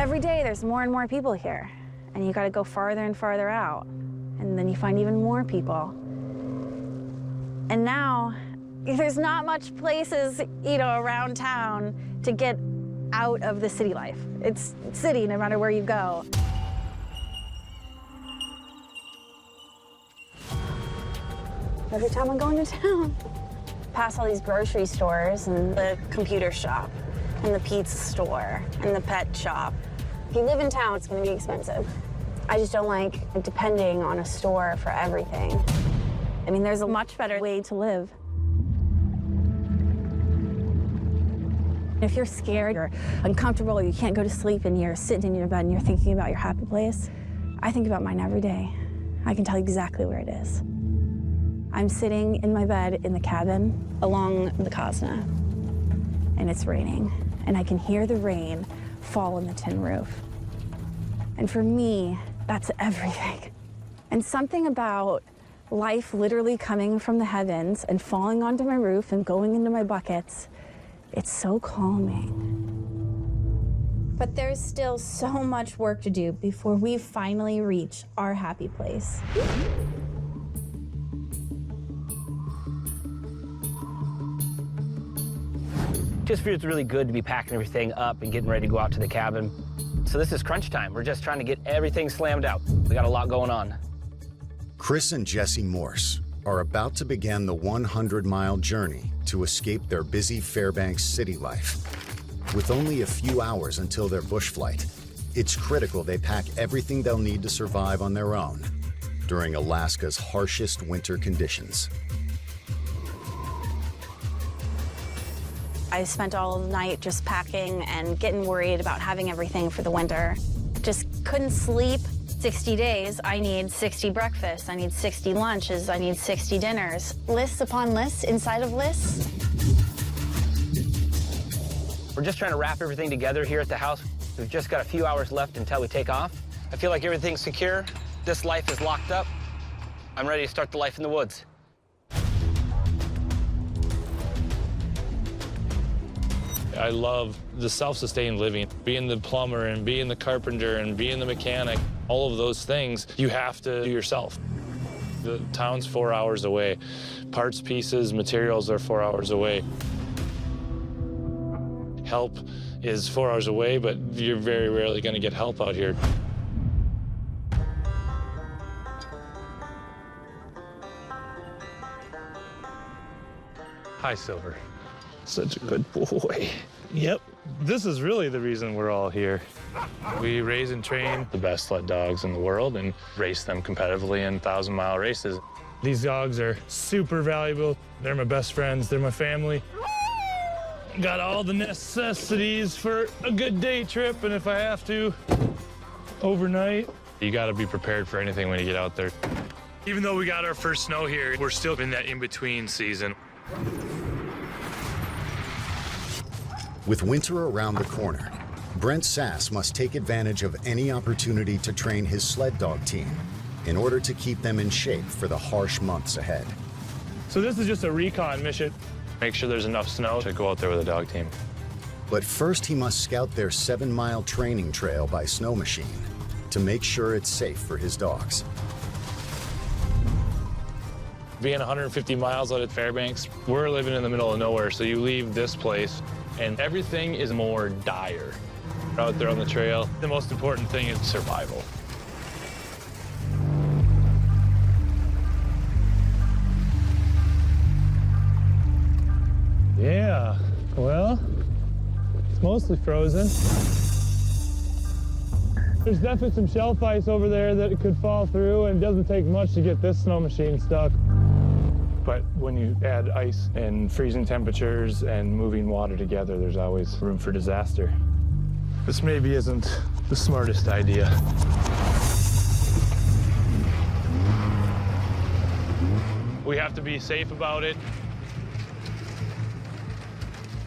Every day there's more and more people here, and you gotta go farther and farther out. And then you find even more people. And now, there's not much places, around town to get out of the city life. It's city no matter where you go. Every time I'm going to town, pass all these grocery stores and the computer shop and the pizza store and the pet shop. If you live in town, it's gonna be expensive. I just don't like depending on a store for everything. I mean, there's a much better way to live. If you're scared or uncomfortable or you can't go to sleep and you're sitting in your bed and you're thinking about your happy place, I think about mine every day. I can tell you exactly where it is. I'm sitting in my bed in the cabin along the Kosna, and it's raining, and I can hear the rain fall on the tin roof. And for me, that's everything. And something about life literally coming from the heavens and falling onto my roof and going into my buckets, it's so calming. But there's still so much work to do before we finally reach our happy place. Just feels really good to be packing everything up and getting ready to go out to the cabin. So this is crunch time. We're just trying to get everything slammed out. We got a lot going on. Chris and Jesse Morse are about to begin the 100-mile journey to escape their busy Fairbanks city life. With only a few hours until their bush flight, it's critical they pack everything they'll need to survive on their own during Alaska's harshest winter conditions. I spent all night just packing and getting worried about having everything for the winter. Just couldn't sleep. 60 days, I need 60 breakfasts, I need 60 lunches, I need 60 dinners. Lists upon lists inside of lists. We're just trying to wrap everything together here at the house. We've just got a few hours left until we take off. I feel like everything's secure. This life is locked up. I'm ready to start the life in the woods. I love the self-sustained living, being the plumber and being the carpenter and being the mechanic. All of those things you have to do yourself. The town's 4 hours away. Parts, pieces, materials are 4 hours away. Help is 4 hours away, but you're very rarely going to get help out here. Hi, Silver. Such a good boy. Yep, this is really the reason we're all here. We raise and train the best sled dogs in the world and race them competitively in 1,000-mile races. These dogs are super valuable. They're my best friends. They're my family. Got all the necessities for a good day trip, and if I have to, overnight. You got to be prepared for anything when you get out there. Even though we got our first snow here, we're still in that in-between season. With winter around the corner, Brent Sass must take advantage of any opportunity to train his sled dog team in order to keep them in shape for the harsh months ahead. So this is just a recon mission. Make sure there's enough snow to go out there with a dog team. But first he must scout their 7-mile training trail by snow machine to make sure it's safe for his dogs. Being 150 miles out at Fairbanks, we're living in the middle of nowhere, so you leave this place and everything is more dire. Out there on the trail, the most important thing is survival. Yeah, well, it's mostly frozen. There's definitely some shelf ice over there that it could fall through, and it doesn't take much to get this snow machine stuck. But when you add ice and freezing temperatures and moving water together, there's always room for disaster. This maybe isn't the smartest idea. We have to be safe about it.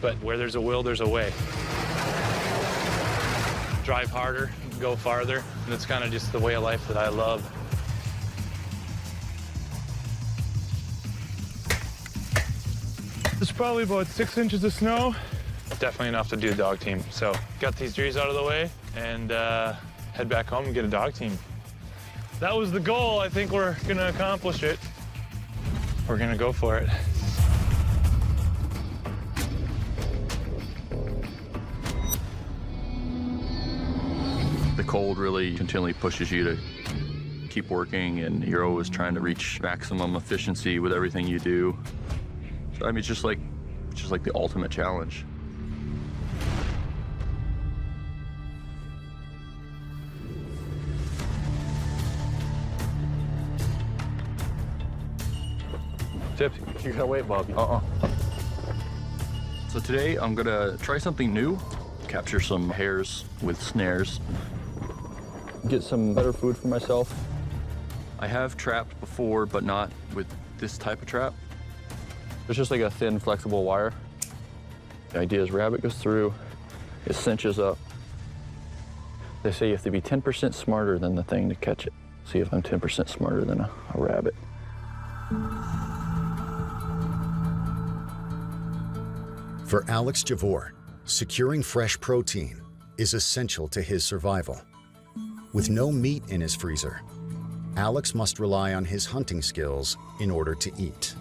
But where there's a will, there's a way. Drive harder, go farther, and it's kind of just the way of life that I love. There's probably about 6 inches of snow. Definitely enough to do a dog team. So got these trees out of the way, and head back home and get a dog team. That was the goal. I think we're gonna accomplish it. We're gonna go for it. The cold really continually pushes you to keep working, and you're always trying to reach maximum efficiency with everything you do. So, I mean, it's just like the ultimate challenge. Tips, you gotta wait, Bobby. So today I'm gonna try something new, capture some hares with snares, get some better food for myself. I have trapped before, but not with this type of trap. It's just like a thin, flexible wire. The idea is rabbit goes through, it cinches up. They say you have to be 10% smarter than the thing to catch it. See if I'm 10% smarter than a rabbit. For Alex Javor, securing fresh protein is essential to his survival. With no meat in his freezer, Alex must rely on his hunting skills in order to eat.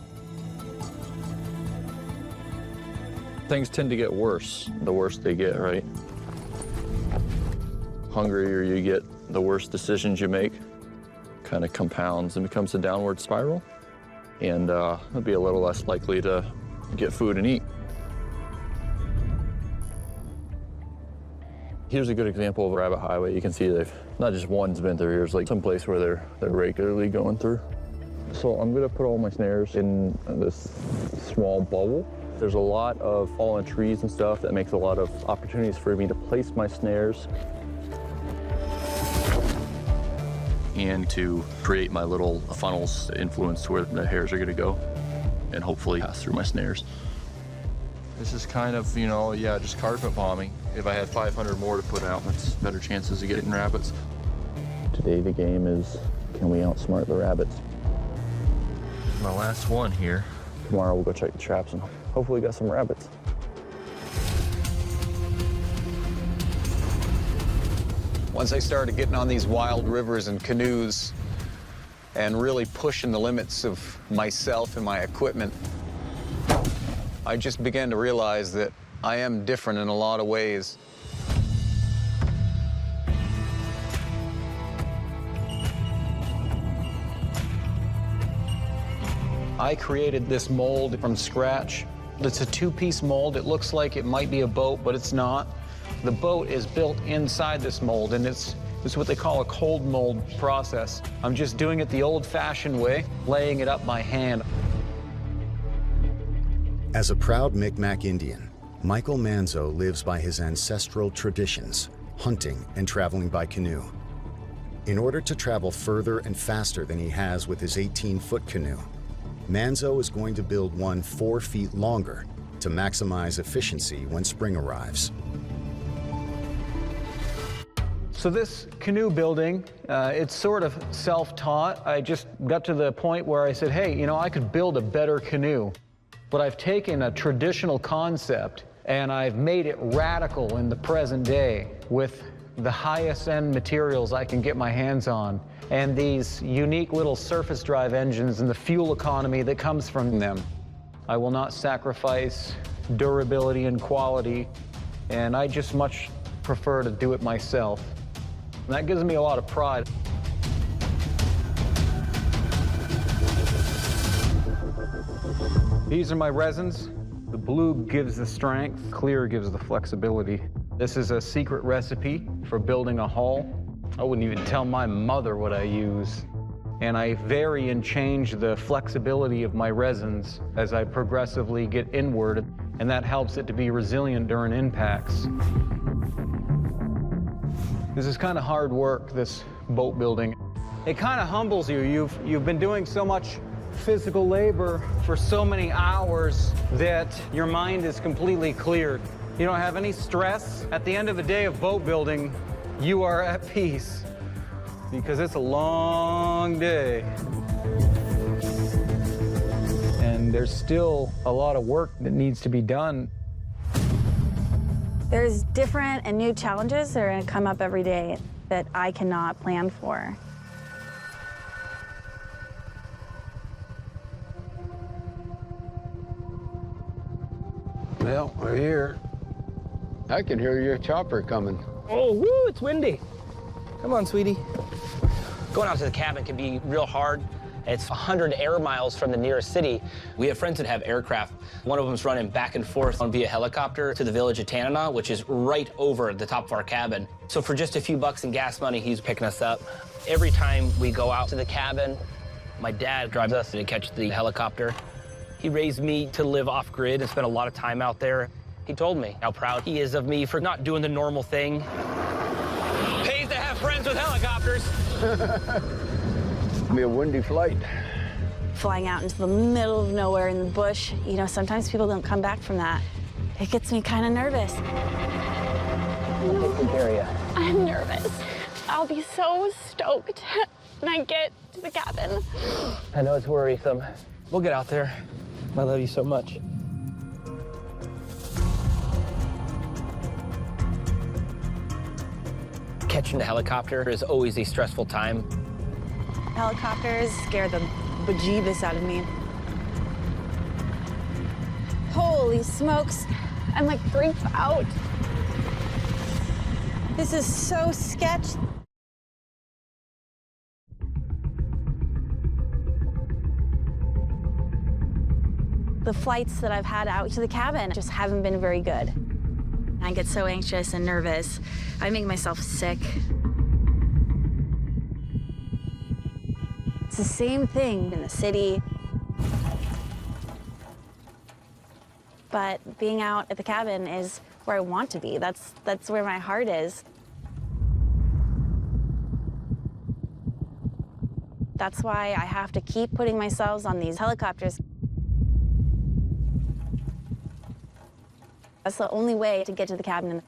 Things tend to get worse the worse they get, right? Hungrier you get, the worse decisions you make. Kind of compounds and becomes a downward spiral. And you'll be a little less likely to get food and eat. Here's a good example of a rabbit highway. You can see they've, not just one's been through, here's like some place where they're regularly going through. So I'm gonna put all my snares in this small bubble. There's a lot of fallen trees and stuff that makes a lot of opportunities for me to place my snares and to create my little funnels to influence where the hares are gonna go and hopefully pass through my snares. This is kind of, you know, yeah, just carpet bombing. If I had 500 more to put out, that's better chances of getting rabbits. Today the game is, can we outsmart the rabbits? My last one here. Tomorrow we'll go check the traps and hopefully get some rabbits. Once I started getting on these wild rivers and canoes and really pushing the limits of myself and my equipment, I just began to realize that I am different in a lot of ways. I created this mold from scratch. It's a two-piece mold. It looks like it might be a boat, but it's not. The boat is built inside this mold, and it's what they call a cold mold process. I'm just doing it the old-fashioned way, laying it up by hand. As a proud Micmac Indian, Michael Manzo lives by his ancestral traditions, hunting and traveling by canoe. In order to travel further and faster than he has with his 18-foot canoe, Manzo is going to build one 4 feet longer to maximize efficiency when spring arrives. So this canoe building, it's sort of self-taught. I just got to the point where I said, hey, you know, I could build a better canoe. But I've taken a traditional concept and I've made it radical in the present day with the highest end materials I can get my hands on and these unique little surface drive engines and the fuel economy that comes from them. I will not sacrifice durability and quality, and I just much prefer to do it myself. And that gives me a lot of pride. These are my resins. The blue gives the strength, clear gives the flexibility. This is a secret recipe for building a hull. I wouldn't even tell my mother what I use. And I vary and change the flexibility of my resins as I progressively get inward, and that helps it to be resilient during impacts. This is kind of hard work, this boat building. It kind of humbles you. You've been doing so much physical labor for so many hours that your mind is completely cleared. You don't have any stress. At the end of a day of boat building, you are at peace because it's a long day. And there's still a lot of work that needs to be done. There's different and new challenges that are gonna come up every day that I cannot plan for. Well, we're here. I can hear your chopper coming. Oh, woo, it's windy. Come on, sweetie. Going out to the cabin can be real hard. It's 100 air miles from the nearest city. We have friends that have aircraft. One of them's running back and forth via helicopter to the village of Tanana, which is right over the top of our cabin. So for just a few bucks in gas money, he's picking us up. Every time we go out to the cabin, my dad drives us to catch the helicopter. He raised me to live off-grid and spend a lot of time out there. He told me how proud he is of me for not doing the normal thing. Pays to have friends with helicopters. It'll be a windy flight. Flying out into the middle of nowhere in the bush, you know, sometimes people don't come back from that. It gets me kind of nervous. I'll take good care of you. I'm nervous. I'll be so stoked when I get to the cabin. I know it's worrisome. We'll get out there. I love you so much. Catching the helicopter is always a stressful time. Helicopters scare the bejeebus out of me. Holy smokes, I'm like freaked out. This is so sketch. The flights that I've had out to the cabin just haven't been very good. I get so anxious and nervous. I make myself sick. It's the same thing in the city. But being out at the cabin is where I want to be. That's where my heart is. That's why I have to keep putting myself on these helicopters. That's the only way to get to the cabin.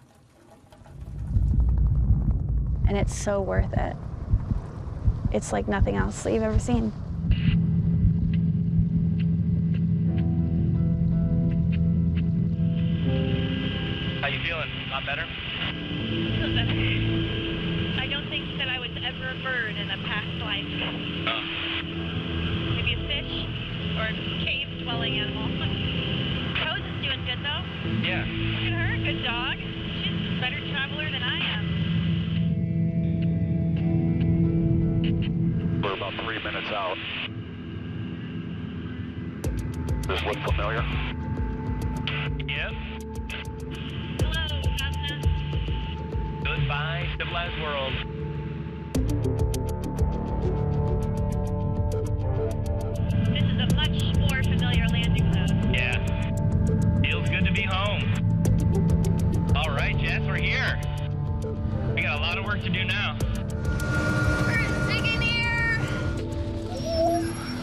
And it's so worth it. It's like nothing else that you've ever seen. How you feeling? A lot better? I don't think that I was ever a bird in a past life. Maybe a fish or a cave-dwelling animal. Rose is doing good, though. Yeah. Look at her, good dog. She's a better traveler than I am. We're about 3 minutes out. Does this look familiar? Yep. Hello, Alaskans. Goodbye, civilized world. This is a much more familiar landing zone. Yeah. Feels good to be home. All right, Jess, we're here. We got a lot of work to do now. We're sticking here.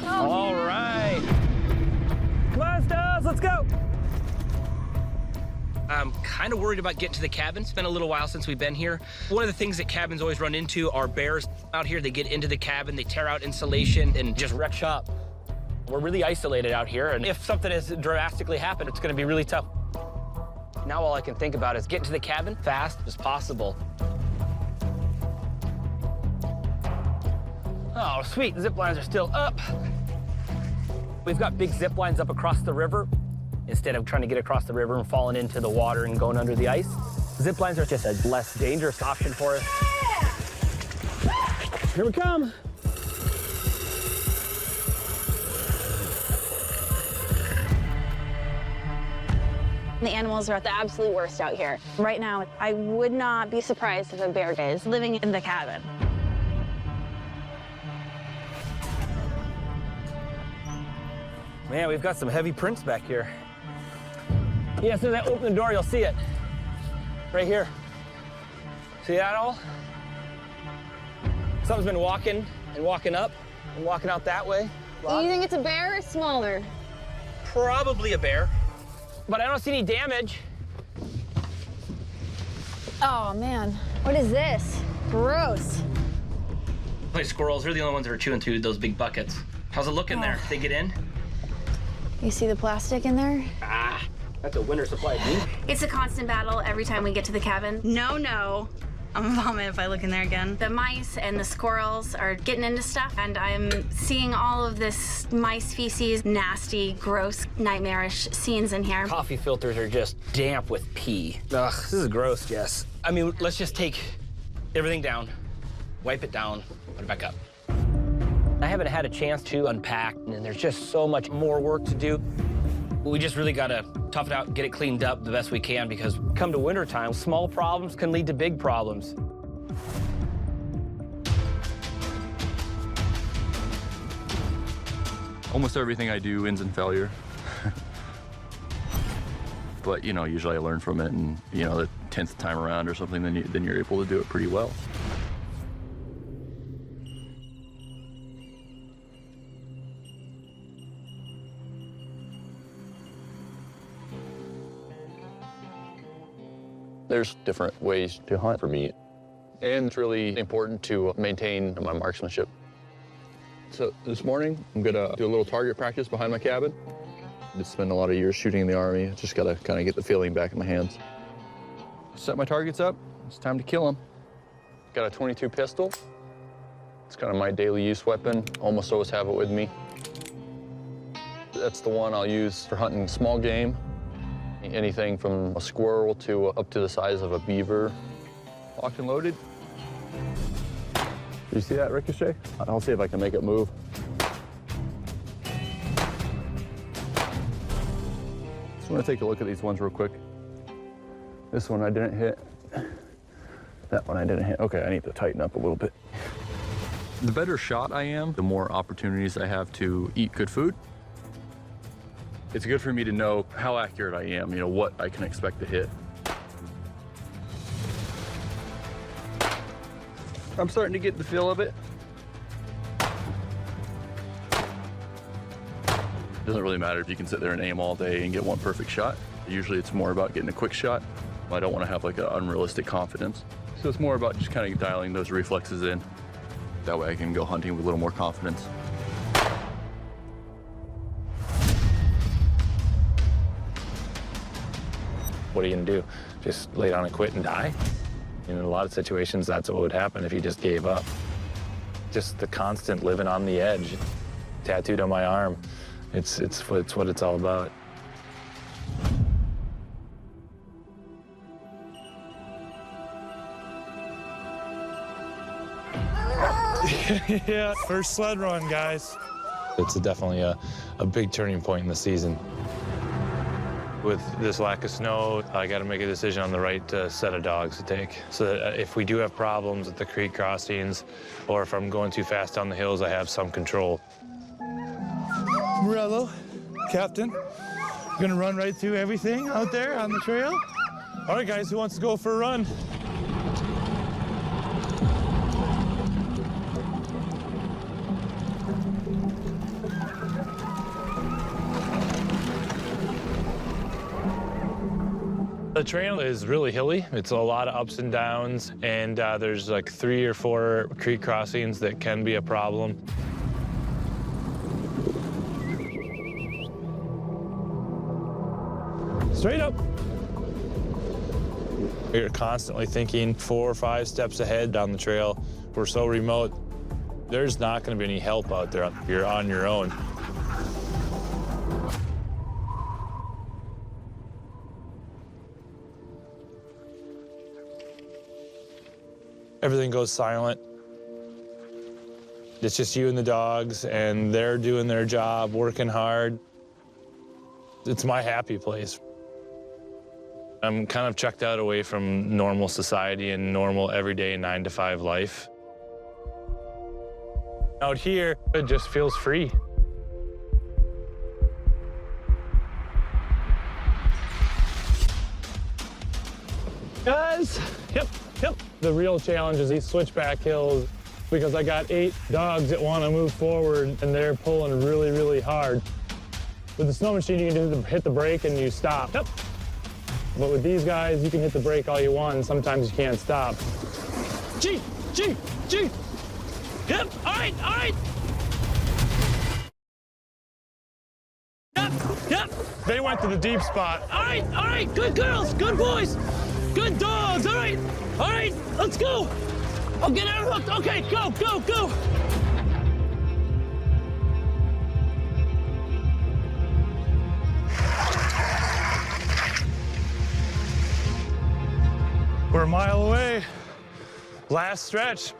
All right. Come on, Stas, let's go. I'm kind of worried about getting to the cabin. It's been a little while since we've been here. One of the things that cabins always run into are bears out here. They get into the cabin, they tear out insulation, and just wreck shop. We're really isolated out here, and if something has drastically happened, it's gonna be really tough. Now all I can think about is getting to the cabin fast as possible. Oh, sweet, the zip lines are still up. We've got big zip lines up across the river. Instead of trying to get across the river and falling into the water and going under the ice, zip lines are just a less dangerous option for us. Here we come. The animals are at the absolute worst out here. Right now, I would not be surprised if a bear is living in the cabin. Man, we've got some heavy prints back here. Yeah, as soon as I open the door, you'll see it. Right here. See that all? Something's been walking and walking up and walking out that way. Do you think it's a bear or smaller? Probably a bear, but I don't see any damage. Oh, man. What is this? Gross. Like squirrels, they're the only ones that are chewing through those big buckets. How's it looking there? They get in? You see the plastic in there? Ah, That's a winter supply of beef. It's a constant battle every time we get to the cabin. No. I'm gonna vomit if I look in there again. The mice and the squirrels are getting into stuff, and I'm seeing all of this mice feces, nasty, gross, nightmarish scenes in here. Coffee filters are just damp with pee. Ugh, this is gross, Jess. I mean, let's just take everything down, wipe it down, put it back up. I haven't had a chance to unpack, and there's just so much more work to do. We just really gotta tough it out and get it cleaned up the best we can, because come to wintertime, small problems can lead to big problems. Almost everything I do ends in failure. But, you know, usually I learn from it, and, you know, the 10th time around or something, then you're able to do it pretty well. There's different ways to hunt for me, and it's really important to maintain my marksmanship. So this morning, I'm gonna do a little target practice behind my cabin. I spent a lot of years shooting in the Army. Just gotta kind of get the feeling back in my hands. Set my targets up. It's time to kill them. Got a 22 pistol. It's kind of my daily use weapon. Almost always have it with me. That's the one I'll use for hunting small game. Anything from a squirrel to up to the size of a beaver. Locked and loaded. You see that ricochet? I'll see if I can make it move. Just want to take a look at these ones real quick. This one I didn't hit. That one I didn't hit. Okay, I need to tighten up a little bit. The better shot I am, the more opportunities I have to eat good food. It's good for me to know how accurate I am, you know, what I can expect to hit. I'm starting to get the feel of it. It doesn't really matter if you can sit there and aim all day and get one perfect shot. Usually it's more about getting a quick shot. I don't want to have like an unrealistic confidence. So it's more about just kind of dialing those reflexes in. That way I can go hunting with a little more confidence. What are you gonna do? Just lay down and quit and die? In a lot of situations, that's what would happen if you just gave up. Just the constant living on the edge, tattooed on my arm. It's what it's all about. Yeah, first sled run, guys. It's definitely a big turning point in the season. With this lack of snow, I got to make a decision on the right set of dogs to take. So that if we do have problems at the creek crossings, or if I'm going too fast down the hills, I have some control. Morello, Captain, gonna run right through everything out there on the trail? All right, guys, who wants to go for a run? The trail is really hilly. It's a lot of ups and downs, and there's like 3 or 4 creek crossings that can be a problem. Straight up. You're constantly thinking 4 or 5 steps ahead down the trail. We're so remote. There's not going to be any help out there. You're on your own. Everything goes silent. It's just you and the dogs, and they're doing their job, working hard. It's my happy place. I'm kind of checked out away from normal society and normal everyday 9-to-5 life. Out here, it just feels free. Guys, yep. The real challenge is these switchback hills, because I got 8 dogs that want to move forward, and they're pulling really, really hard. With the snow machine, you can just hit the brake and you stop. Yep. But with these guys, you can hit the brake all you want, and sometimes you can't stop. Gee. Yep, all right. Yep. They went to the deep spot. All right, good girls, good boys, good dogs, all right, let's go. I'll get her hooked, okay, go, go, go. We're a mile away. Last stretch.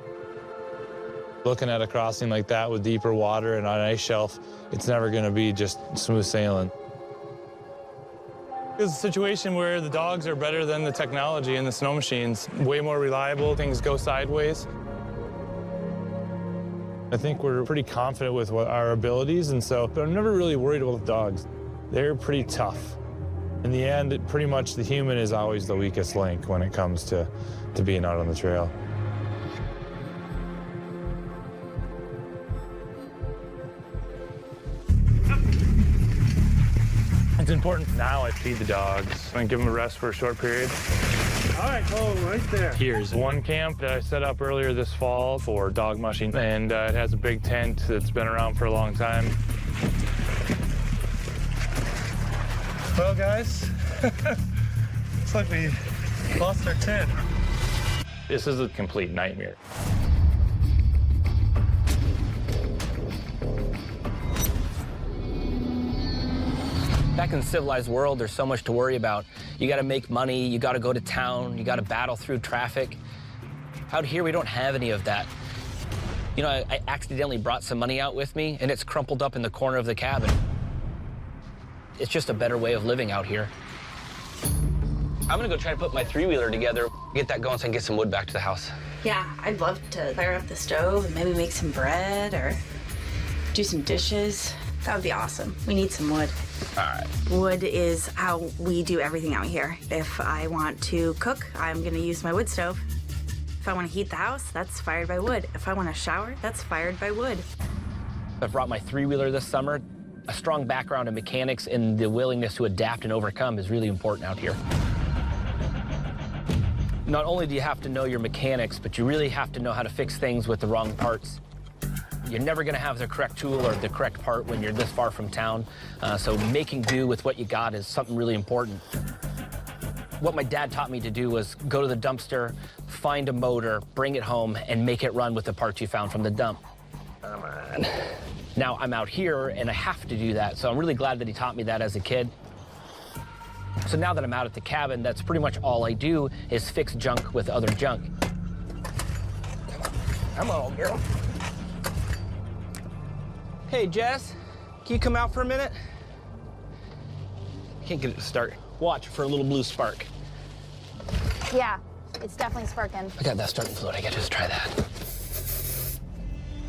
Looking at a crossing like that with deeper water and on an ice shelf, it's never gonna be just smooth sailing. It's a situation where the dogs are better than the technology and the snow machines. Way more reliable, things go sideways. I think we're pretty confident with our abilities, and so, but I'm never really worried about the dogs. They're pretty tough. In the end, pretty much the human is always the weakest link when it comes to being out on the trail. It's important now I feed the dogs and give them a rest for a short period. All right, oh, right there. Here's one camp that I set up earlier this fall for dog mushing, and it has a big tent that's been around for a long time. Well, guys, looks like we lost our tent. This is a complete nightmare. Back in the civilized world, there's so much to worry about. You gotta make money, you gotta go to town, you gotta battle through traffic. Out here, we don't have any of that. You know, I accidentally brought some money out with me, and it's crumpled up in the corner of the cabin. It's just a better way of living out here. I'm gonna go try to put my three-wheeler together, get that going so I can get some wood back to the house. Yeah, I'd love to fire up the stove and maybe make some bread or do some dishes. That would be awesome. We need some wood. All right. Wood is how we do everything out here. If I want to cook, I'm gonna use my wood stove. If I want to heat the house, that's fired by wood. If I want to shower, that's fired by wood. I brought my three-wheeler this summer. A strong background in mechanics and the willingness to adapt and overcome is really important out here. Not only do you have to know your mechanics, but you really have to know how to fix things with the wrong parts. You're never gonna have the correct tool or the correct part when you're this far from town. So making do with what you got is something really important. What my dad taught me to do was go to the dumpster, find a motor, bring it home, and make it run with the parts you found from the dump. Come on. Now I'm out here and I have to do that, so I'm really glad that he taught me that as a kid. So now that I'm out at the cabin, that's pretty much all I do is fix junk with other junk. Come on, girl. Hey, Jess, can you come out for a minute? Can't get it to start. Watch for a little blue spark. Yeah, it's definitely sparking. I got that starting fluid. I gotta just try that.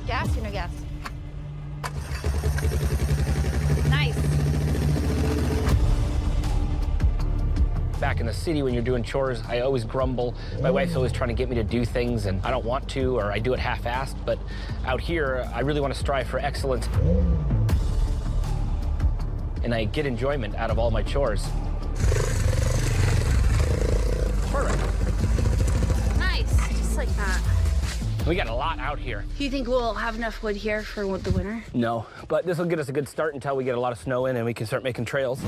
Gas or no gas? Nice. Back in the city, when you're doing chores, I always grumble. My wife's always trying to get me to do things, and I don't want to, or I do it half-assed. But out here, I really want to strive for excellence. And I get enjoyment out of all my chores. Perfect. Nice, just like that. We got a lot out here. Do you think we'll have enough wood here for the winter? No, but this will get us a good start until we get a lot of snow in and we can start making trails.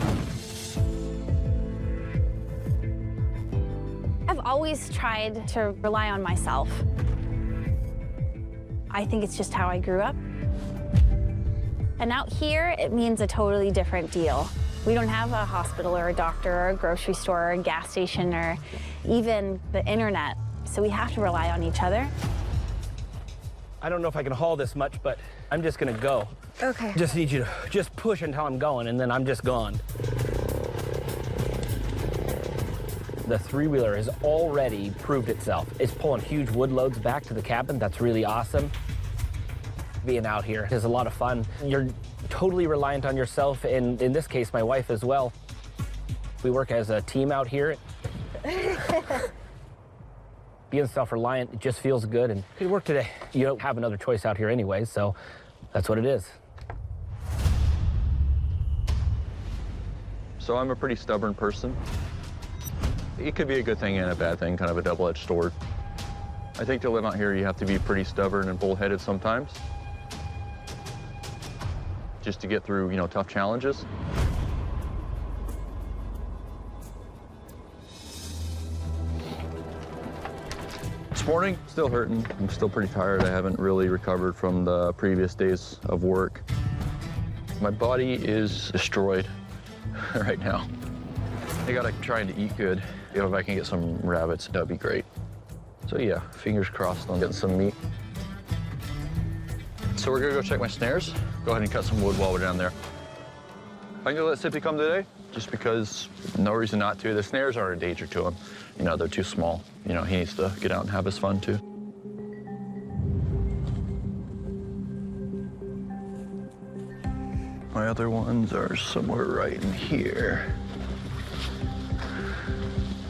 I've always tried to rely on myself. I think it's just how I grew up. And out here, it means a totally different deal. We don't have a hospital or a doctor or a grocery store or a gas station or even the internet. So we have to rely on each other. I don't know if I can haul this much, but I'm just gonna go. Okay. Just need you to just push until I'm going, and then I'm just gone. The three-wheeler has already proved itself. It's pulling huge wood loads back to the cabin. That's really awesome. Being out here is a lot of fun. You're totally reliant on yourself, and in this case, my wife as well. We work as a team out here. Being self-reliant, it just feels good, and good work today. You don't have another choice out here anyway, so that's what it is. So I'm a pretty stubborn person. It could be a good thing and a bad thing, kind of a double-edged sword. I think to live out here, you have to be pretty stubborn and bullheaded sometimes, just to get through, tough challenges. This morning, still hurting. I'm still pretty tired. I haven't really recovered from the previous days of work. My body is destroyed right now. I gotta try to eat good. You know, if I can get some rabbits, that'd be great. So yeah, fingers crossed on getting some meat. So we're gonna go check my snares. Go ahead and cut some wood while we're down there. I'm gonna let Sippy come today, just because no reason not to. The snares aren't a danger to him. You know, they're too small. You know, he needs to get out and have his fun too. My other ones are somewhere right in here.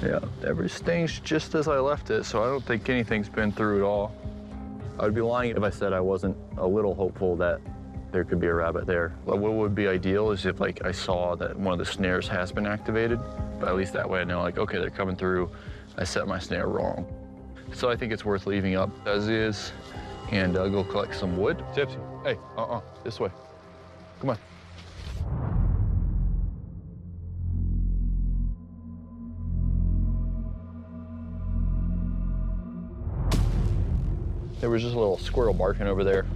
Yeah, everything's just as I left it, so I don't think anything's been through at all. I would be lying if I said I wasn't a little hopeful that there could be a rabbit there. What would be ideal is if, like, I saw that one of the snares has been activated, but at least that way I know, like, okay, they're coming through. I set my snare wrong. So I think it's worth leaving up as is and go collect some wood. Gypsy, hey, this way. Come on. There was just a little squirrel barking over there.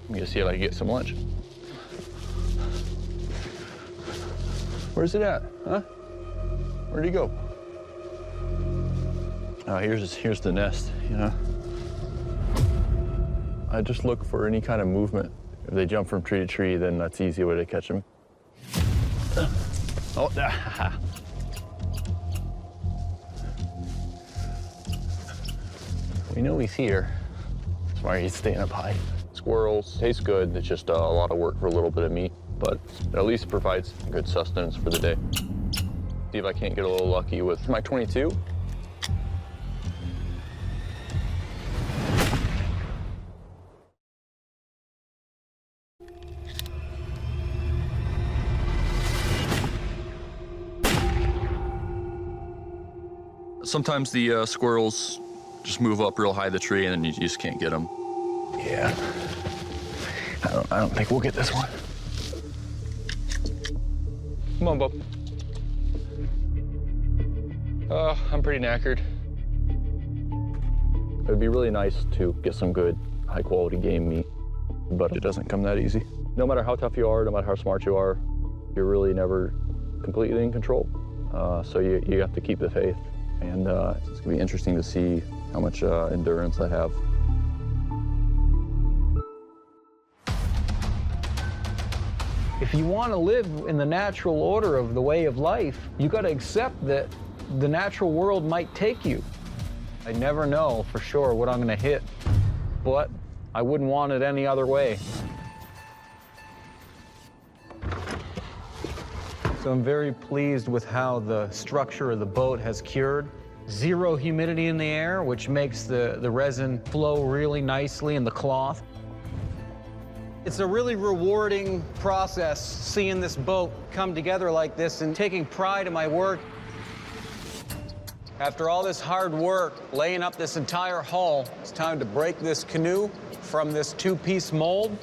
I'm gonna see if I can get some lunch. Where's it at, huh? Where'd he go? Oh, here's the nest, you know? I just look for any kind of movement. If they jump from tree to tree, then that's the easy way to catch them. Oh, we know he's here. That's why he's staying up high. Squirrels taste good. It's just a lot of work for a little bit of meat, but at least provides good sustenance for the day. See if I can't get a little lucky with my 22. Sometimes the squirrels just move up real high the tree and then you just can't get them. Yeah. I don't think we'll get this one. Come on, Bub. I'm pretty knackered. It'd be really nice to get some good, high-quality game meat, but it doesn't come that easy. No matter how tough you are, no matter how smart you are, you're really never completely in control. So you have to keep the faith. And it's gonna be interesting to see how much endurance I have. If you want to live in the natural order of the way of life, you got to accept that the natural world might take you. I never know for sure what I'm going to hit, but I wouldn't want it any other way. So I'm very pleased with how the structure of the boat has cured. Zero humidity in the air, which makes the resin flow really nicely in the cloth. It's a really rewarding process seeing this boat come together like this and taking pride in my work. After all this hard work, laying up this entire hull, it's time to break this canoe from this two-piece mold.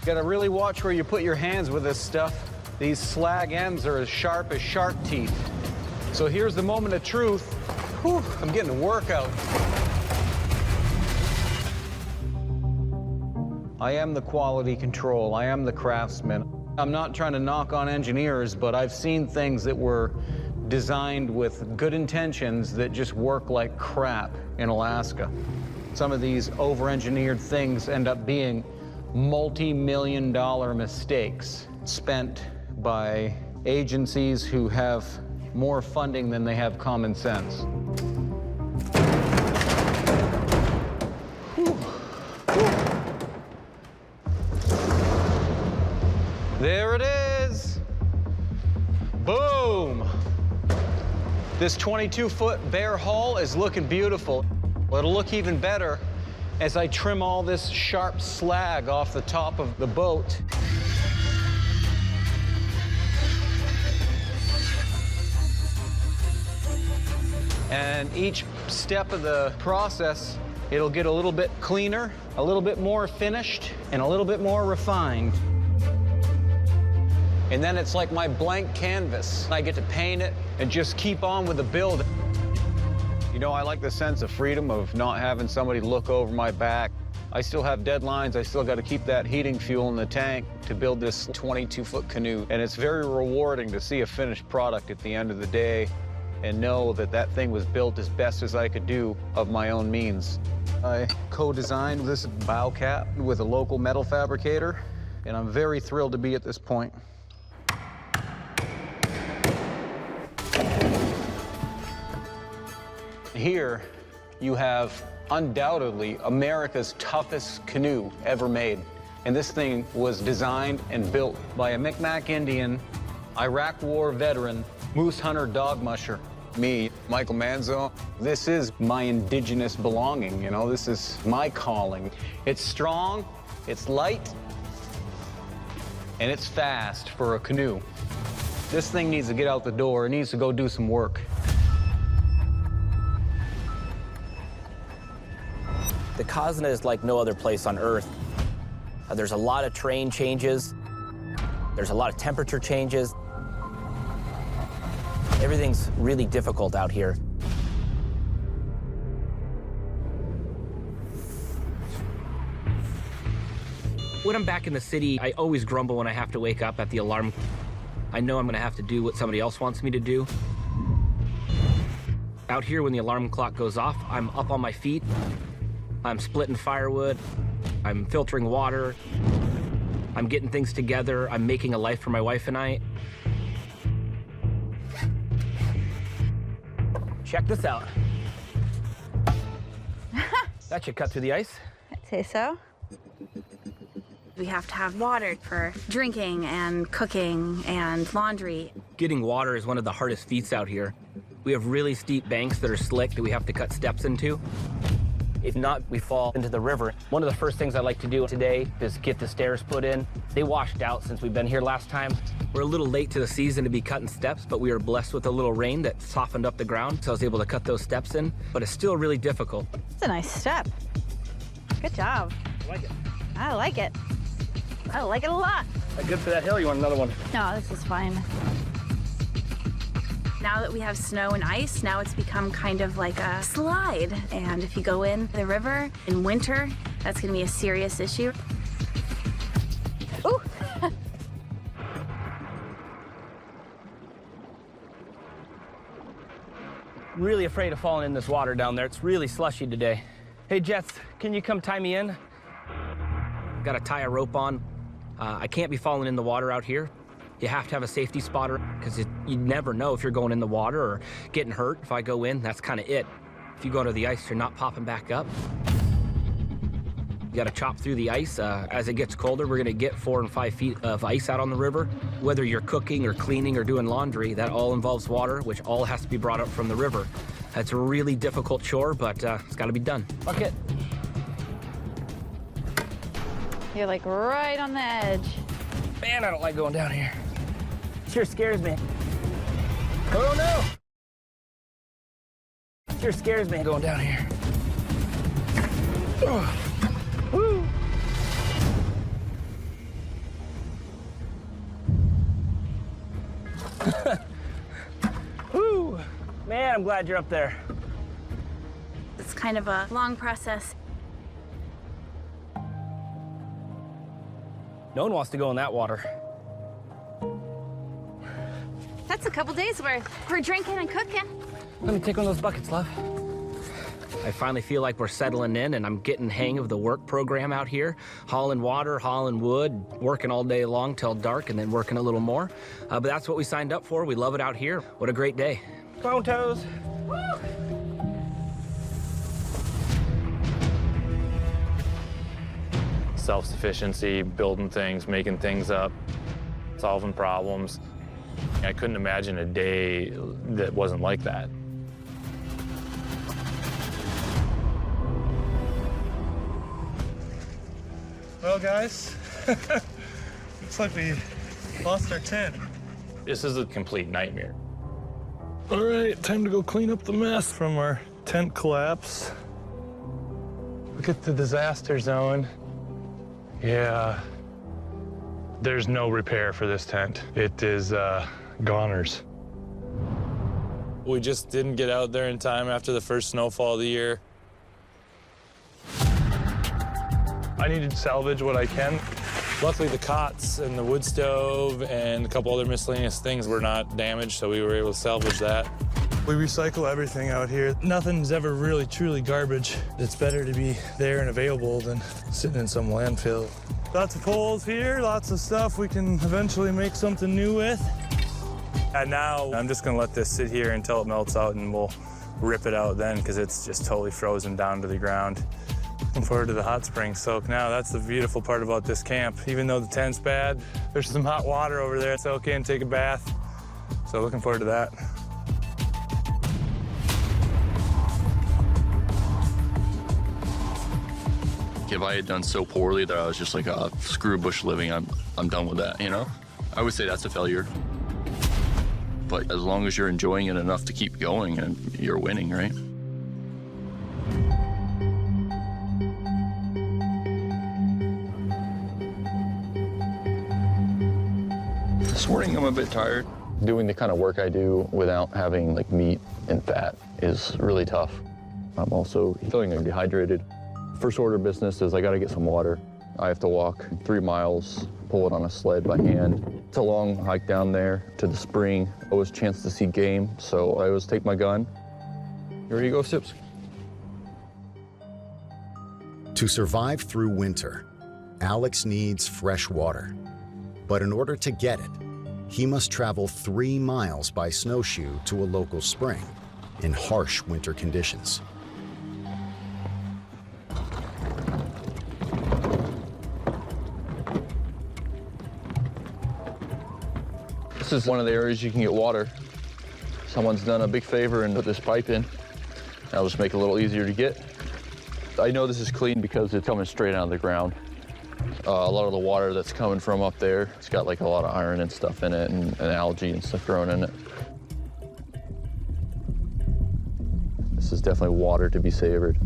You gotta really watch where you put your hands with this stuff. These slag ends are as sharp as shark teeth. So here's the moment of truth. Whew, I'm getting a workout. I am the quality control. I am the craftsman. I'm not trying to knock on engineers, but I've seen things that were designed with good intentions that just work like crap in Alaska. Some of these over-engineered things end up being multi-million-dollar mistakes spent by agencies who have more funding than they have common sense. Whew. Whew. There it is. Boom. This 22-foot bare hull is looking beautiful. It'll look even better as I trim all this sharp slag off the top of the boat. And each step of the process, it'll get a little bit cleaner, a little bit more finished, and a little bit more refined. And then it's like my blank canvas. I get to paint it and just keep on with the build. You know, I like the sense of freedom of not having somebody look over my back. I still have deadlines. I still got to keep that heating fuel in the tank to build this 22-foot canoe. And it's very rewarding to see a finished product at the end of the day and know that that thing was built as best as I could do of my own means. I co-designed this bow cap with a local metal fabricator, and I'm very thrilled to be at this point. Here, you have undoubtedly America's toughest canoe ever made. And this thing was designed and built by a Micmac Indian, Iraq War veteran, moose hunter, dog musher. Me, Michael Manzo. This is my indigenous belonging, you know, this is my calling. It's strong, it's light, and it's fast for a canoe. This thing needs to get out the door, it needs to go do some work. The Kosna is like no other place on Earth. There's a lot of terrain changes. There's a lot of temperature changes. Everything's really difficult out here. When I'm back in the city, I always grumble when I have to wake up at the alarm. I know I'm gonna have to do what somebody else wants me to do. Out here, when the alarm clock goes off, I'm up on my feet. I'm splitting firewood. I'm filtering water. I'm getting things together. I'm making a life for my wife and I. Check this out. That should cut through the ice. I'd say so. We have to have water for drinking and cooking and laundry. Getting water is one of the hardest feats out here. We have really steep banks that are slick that we have to cut steps into. If not, we fall into the river. One of the first things I like to do today is get the stairs put in. They washed out since we've been here last time. We're a little late to the season to be cutting steps, but we were blessed with a little rain that softened up the ground, so I was able to cut those steps in, but it's still really difficult. It's a nice step. Good job. I like it. I like it. I like it a lot. Good for that hill. You want another one? No, this is fine. Now that we have snow and ice, now it's become kind of like a slide. And if you go in the river in winter, that's gonna be a serious issue. Ooh. Really afraid of falling in this water down there. It's really slushy today. Hey, Jets, can you come tie me in? Got to tie a rope on. I can't be falling in the water out here. You have to have a safety spotter because you never know if you're going in the water or getting hurt. If I go in, that's kind of it. If you go to the ice, you're not popping back up. You got to chop through the ice. As it gets colder, we're going to get 4 and 5 feet of ice out on the river. Whether you're cooking or cleaning or doing laundry, that all involves water, which all has to be brought up from the river. That's a really difficult chore, but it's got to be done. Bucket. You're like right on the edge. Man, I don't like going down here. Sure scares me. Oh no! Sure scares me going down here. Oh. Woo! Woo! Man, I'm glad you're up there. It's kind of a long process. No one wants to go in that water. That's a couple days worth. We're drinking and cooking. Let me take one of those buckets, love. I finally feel like we're settling in and I'm getting the hang of the work program out here. Hauling water, hauling wood, working all day long till dark and then working a little more. But that's what we signed up for. We love it out here. What a great day. Come on, toes. Woo! Self-sufficiency, building things, making things up, solving problems. I couldn't imagine a day that wasn't like that. Well, guys, looks like we lost our tent. This is a complete nightmare. All right, time to go clean up the mess From our tent collapse. Look at the disaster zone. Yeah, there's no repair for this tent. It is goners. We just didn't get out there in time after the first snowfall of the year. I need to salvage what I can. Luckily, the cots and the wood stove and a couple other miscellaneous things were not damaged, so we were able to salvage that. We recycle everything out here. Nothing's ever really truly garbage. It's better to be there and available than sitting in some landfill. Lots of poles here, lots of stuff we can eventually make something new with. And now I'm just gonna let this sit here until it melts out, and we'll rip it out then, because it's just totally frozen down to the ground. Looking forward to the hot spring soak now. That's the beautiful part about this camp. Even though the tent's bad, there's some hot water over there. Soak in, take a bath. So looking forward to that. If I had done so poorly that I was just like, screw bush living, I'm done with that, you know? I would say that's a failure. But as long as you're enjoying it enough to keep going, and you're winning, right? This morning I'm a bit tired. Doing the kind of work I do without having like meat and fat is really tough. I'm also feeling dehydrated. First order of business is I gotta get some water. I have to walk 3 miles, pull it on a sled by hand. It's a long hike down there to the spring. Always a chance to see game, so I always take my gun. Here you go, Sips. To survive through winter, Alex needs fresh water. But in order to get it, he must travel 3 miles by snowshoe to a local spring in harsh winter conditions. This is one of the areas you can get water. Someone's done a big favor and put this pipe in. That'll just make it a little easier to get. I know this is clean because it's coming straight out of the ground. A lot of the water that's coming from up there, it's got like a lot of iron and stuff in it, and algae and stuff growing in it. This is definitely water to be savored.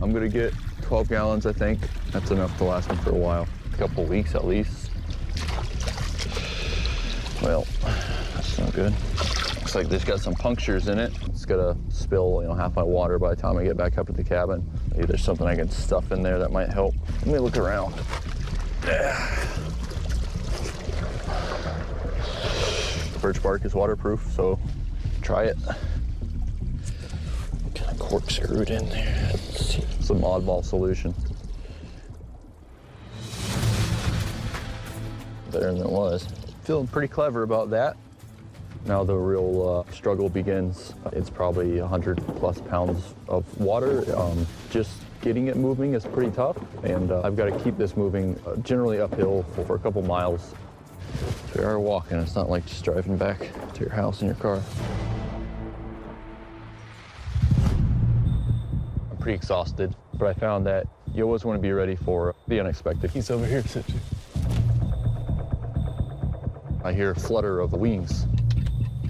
I'm gonna get 12 gallons, I think. That's enough to last me for a while. A couple weeks at least. Well, that's not good. Looks like this got some punctures in it. It's gonna spill, half my water by the time I get back up to the cabin. Maybe there's something I can stuff in there that might help. Let me look around. Birch bark is waterproof, so try it. Kind of corkscrewed in there. Let's see. Some oddball solution. There it was. Feeling pretty clever about that. Now the real struggle begins. It's probably 100+ pounds of water. Just getting it moving is pretty tough, and I've got to keep this moving generally uphill for a couple miles. So we are walking. It's not like just driving back to your house in your car. I'm pretty exhausted, but I found that you always want to be ready for the unexpected. He's over here, Sipsy. I hear a flutter of wings.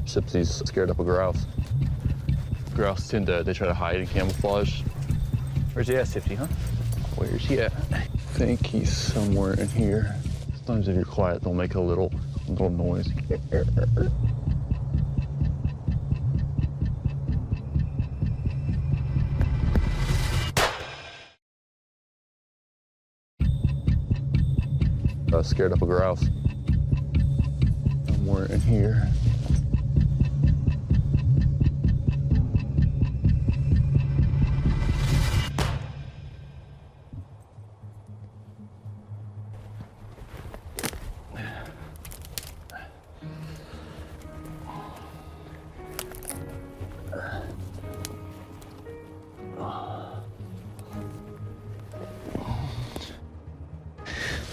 Sipsy's scared up a grouse. Grouse tend to, they try to hide in camouflage. Where's he at, Sipsy, huh? Where's he at? I think he's somewhere in here. Sometimes if you're quiet, they'll make a little noise. Scared up a grouse. Somewhere in here.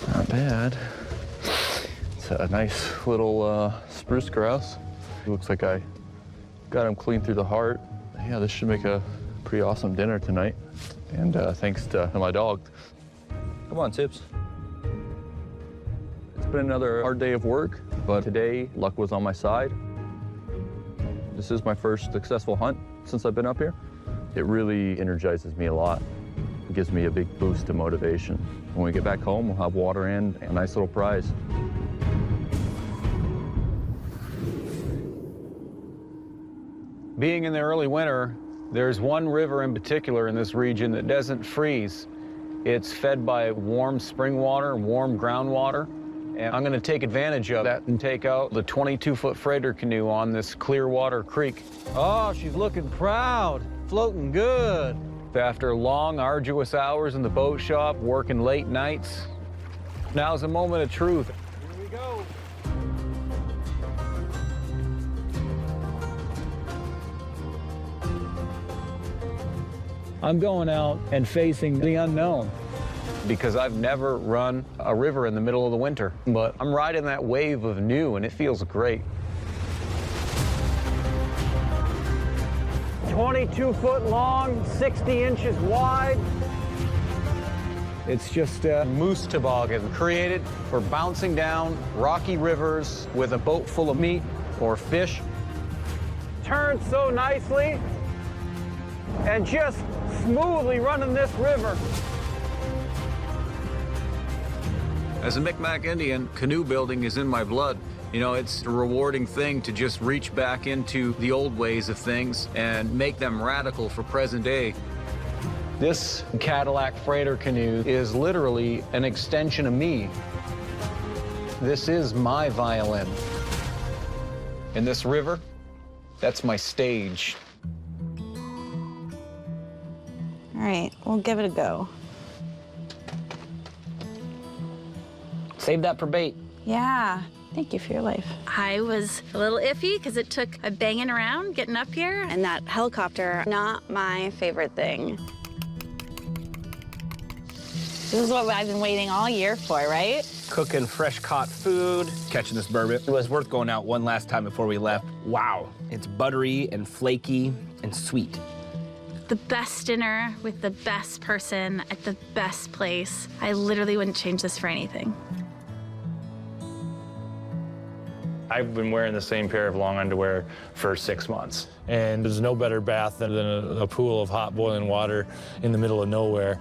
Not bad. It's a nice little spruce grouse. Looks like I got him clean through the heart. Yeah, this should make a pretty awesome dinner tonight. And thanks to my dog. Come on, Tips. It's been another hard day of work, but today luck was on my side. This is my first successful hunt since I've been up here. It really energizes me a lot. It gives me a big boost of motivation. When we get back home, we'll have water and a nice little prize. Being in the early winter, there's one river in particular in this region that doesn't freeze. It's fed by warm spring water, warm groundwater, and I'm going to take advantage of that and take out the 22-foot freighter canoe on this clear water creek. Oh, she's looking proud, floating good. After long, arduous hours in the boat shop, working late nights, now's a moment of truth. Here we go. I'm going out and facing the unknown because I've never run a river in the middle of the winter, but I'm riding that wave of new and it feels great. 22-foot long, 60 inches wide. It's just a moose toboggan created for bouncing down rocky rivers with a boat full of meat or fish. Turns so nicely and just smoothly running this river. As a Micmac Indian, canoe building is in my blood. You know, it's a rewarding thing to just reach back into the old ways of things and make them radical for present day. This Cadillac freighter canoe is literally an extension of me. This is my violin. And this river, that's my stage. All right, we'll give it a go. Save that for bait. Yeah, thank you for your life. I was a little iffy because it took a banging around getting up here. And that helicopter, not my favorite thing. This is what I've been waiting all year for, right? Cooking fresh caught food, catching this bourbon. It was worth going out one last time before we left. Wow, it's buttery and flaky and sweet. The best dinner with the best person at the best place. I literally wouldn't change this for anything. I've been wearing the same pair of long underwear for 6 months. And there's no better bath than a pool of hot boiling water in the middle of nowhere.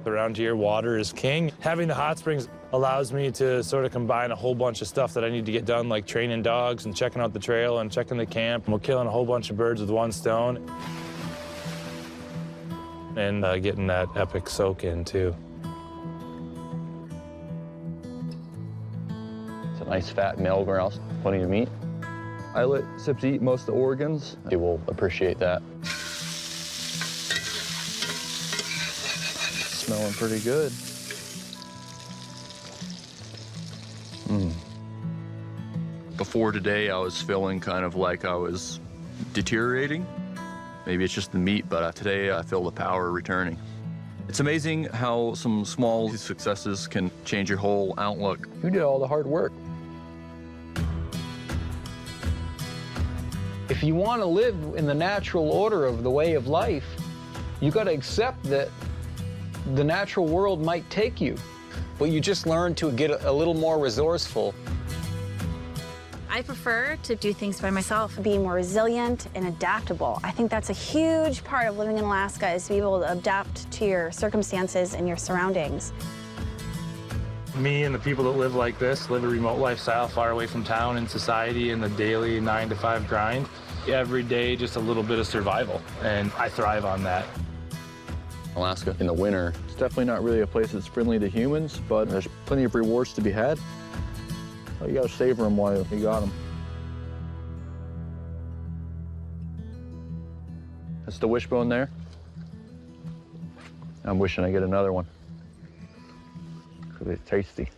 Around here, water is king. Having the hot springs allows me to sort of combine a whole bunch of stuff that I need to get done, like training dogs and checking out the trail and checking the camp. We're killing a whole bunch of birds with one stone. And getting that epic soak in, too. It's a nice fat male grouse, plenty of meat. I let Sips eat most of the organs. He will appreciate that. Smelling pretty good. Before today, I was feeling kind of like I was deteriorating. Maybe it's just the meat, but today I feel the power returning. It's amazing how some small successes can change your whole outlook. You did all the hard work. If you want to live in the natural order of the way of life, you got to accept that the natural world might take you, but you just learn to get a little more resourceful. I prefer to do things by myself. Be more resilient and adaptable. I think that's a huge part of living in Alaska, is to be able to adapt to your circumstances and your surroundings. Me and the people that live like this live a remote lifestyle far away from town and society and the daily 9-to-5 grind. Every day, just a little bit of survival, and I thrive on that. Alaska in the winter, it's definitely not really a place that's friendly to humans, but there's plenty of rewards to be had. You gotta savor them while you got them. That's the wishbone there. I'm wishing I get another one, because it's tasty.